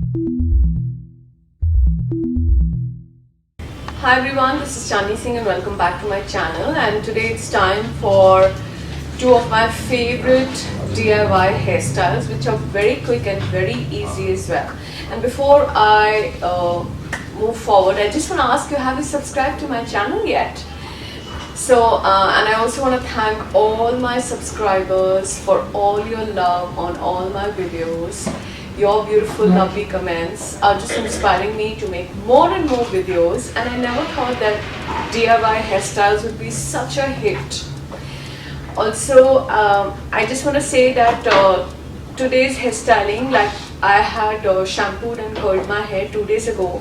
Hi everyone, this is Chandni Singh and welcome back to my channel, and today it's time for two of my favorite DIY hairstyles, which are very quick and very easy as well. And before I move forward, I just want to ask you, have you subscribed to my channel yet? And I also want to thank all my subscribers for all your love on all my videos. Your beautiful, lovely comments are just inspiring me to make more and more videos, and I never thought that DIY hairstyles would be such a hit. Also, I just want to say that today's hairstyling, like I had shampooed and curled my hair 2 days ago.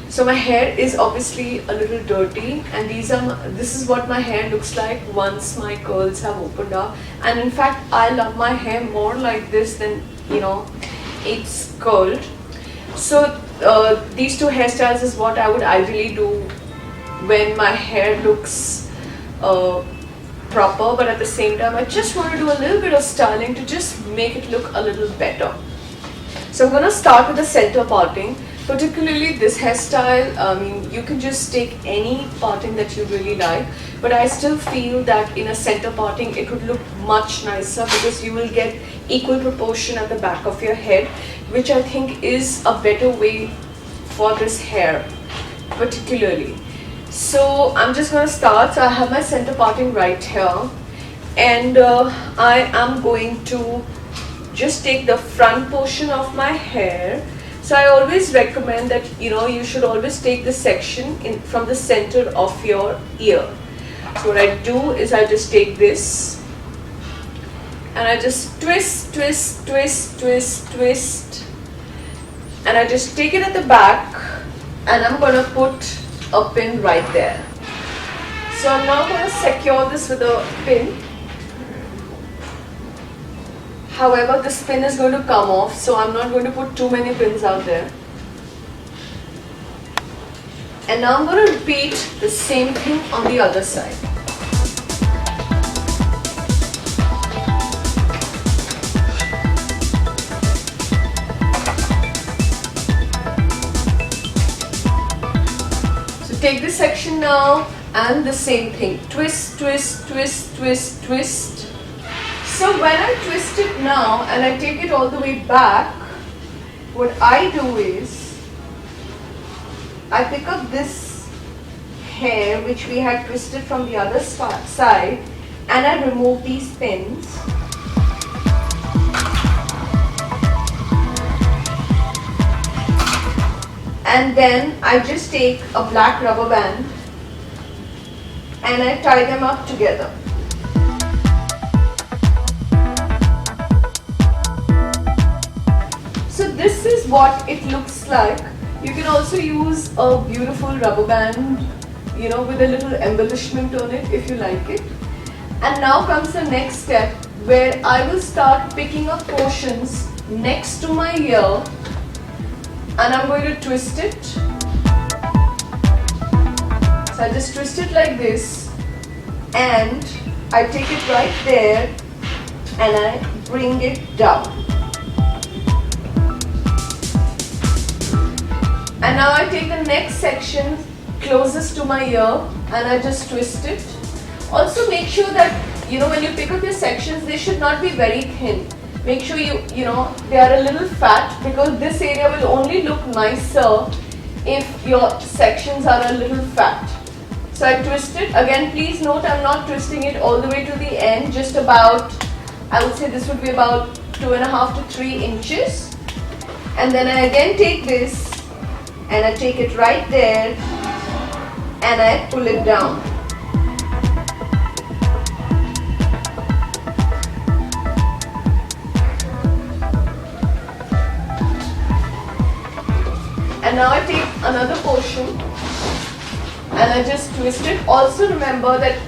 So my hair is obviously a little dirty, and this is what my hair looks like once my curls have opened up. And in fact, I love my hair more like this than, it's curled. So these two hairstyles is what I would ideally do when my hair looks proper, but at the same time I just want to do a little bit of styling to just make it look a little better. So I'm going to start with the center parting. Particularly this hairstyle, you can just take any parting that you really like, but I still feel that in a center parting it would look much nicer because you will get equal proportion at the back of your head, which I think is a better way for this hair particularly. So I'm just going to start. So I have my center parting right here, and I am going to just take the front portion of my hair. So I always recommend that you should always take this section from the center of your ear. So what I do is I just take this and I just twist, twist, twist, twist, twist, and I just take it at the back, and I'm going to put a pin right there. So I'm now going to secure this with a pin. However, this pin is going to come off, so I'm not going to put too many pins out there. And now I'm going to repeat the same thing on the other side. So take this section now and the same thing. Twist, twist, twist, twist, twist. So when I twist it now and I take it all the way back, what I do is I pick up this hair which we had twisted from the other side, and I remove these pins. And then I just take a black rubber band and I tie them up together. This is what it looks like. You can also use a beautiful rubber band, with a little embellishment on it if you like it. And now comes the next step, where I will start picking up portions next to my ear, and I'm going to twist it. So I just twist it like this, and I take it right there and I bring it down. And now I take the next section closest to my ear and I just twist it. Also make sure that, when you pick up your sections, they should not be very thin. Make sure they are a little fat, because this area will only look nicer if your sections are a little fat. So I twist it. Again, please note I'm not twisting it all the way to the end, just about, I would say this would be about 2.5 to 3 inches. And then I again take this and I take it right there and I pull it down. And now I take another portion and I just twist it. Also remember that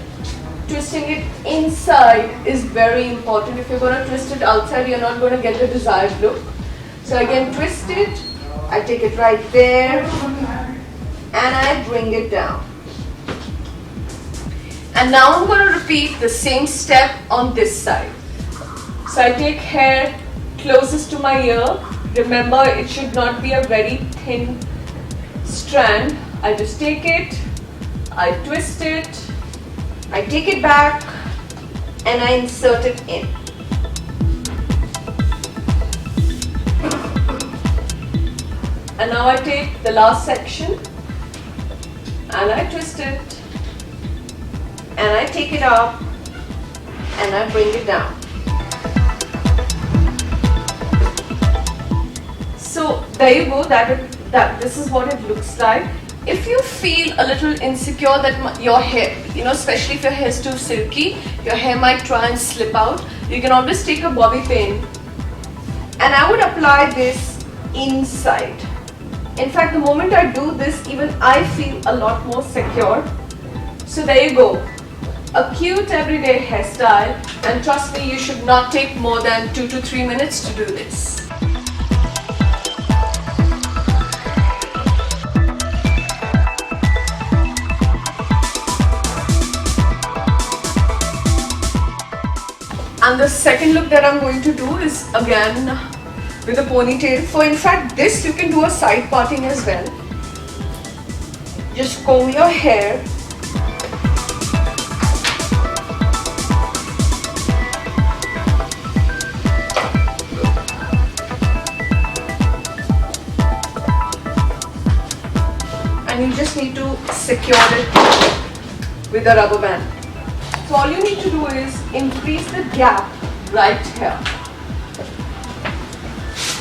twisting it inside is very important. If you're going to twist it outside, you're not going to get the desired look. So again, twist it. I take it right there and I bring it down. And now I'm going to repeat the same step on this side. So I take hair closest to my ear Remember, it should not be a very thin strand. I just take it, I twist it, I take it back, and I insert it in. And now I take the last section and I twist it and I take it up and I bring it down. So there you go, this is what it looks like. If you feel a little insecure that your hair, especially if your hair is too silky, your hair might try and slip out, you can always take a bobby pin and I would apply this inside. In fact, the moment I do this, even I feel a lot more secure. So there you go, a cute everyday hairstyle, and trust me, you should not take more than 2 to 3 minutes to do this. And the second look that I'm going to do is again with a ponytail. So in fact, this you can do a side parting as well. Just comb your hair. And you just need to secure it with a rubber band. So all you need to do is increase the gap right here.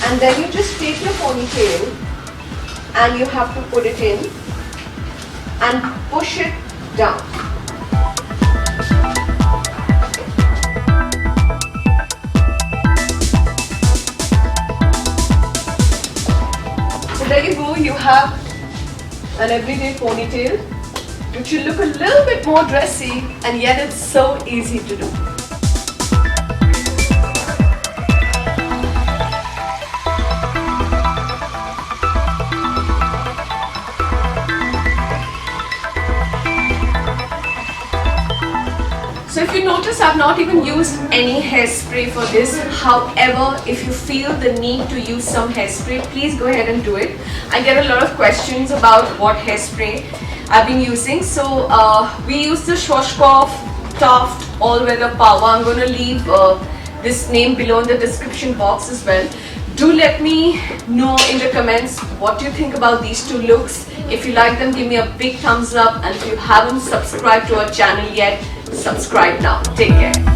And then you just take your ponytail and you have to put it in and push it down. So there you go, you have an everyday ponytail, which will look a little bit more dressy, and yet it's so easy to do. So if you notice, I've not even used any hairspray for this. However, if you feel the need to use some hairspray, please go ahead and do it. I get a lot of questions about what hairspray I've been using. So we use the Schwarzkopf Taft All-Weather Power. I'm going to leave this name below in the description box as well. Do let me know in the comments what you think about these two looks. If you like them, give me a big thumbs up, and if you haven't subscribed to our channel yet, subscribe now. Take care.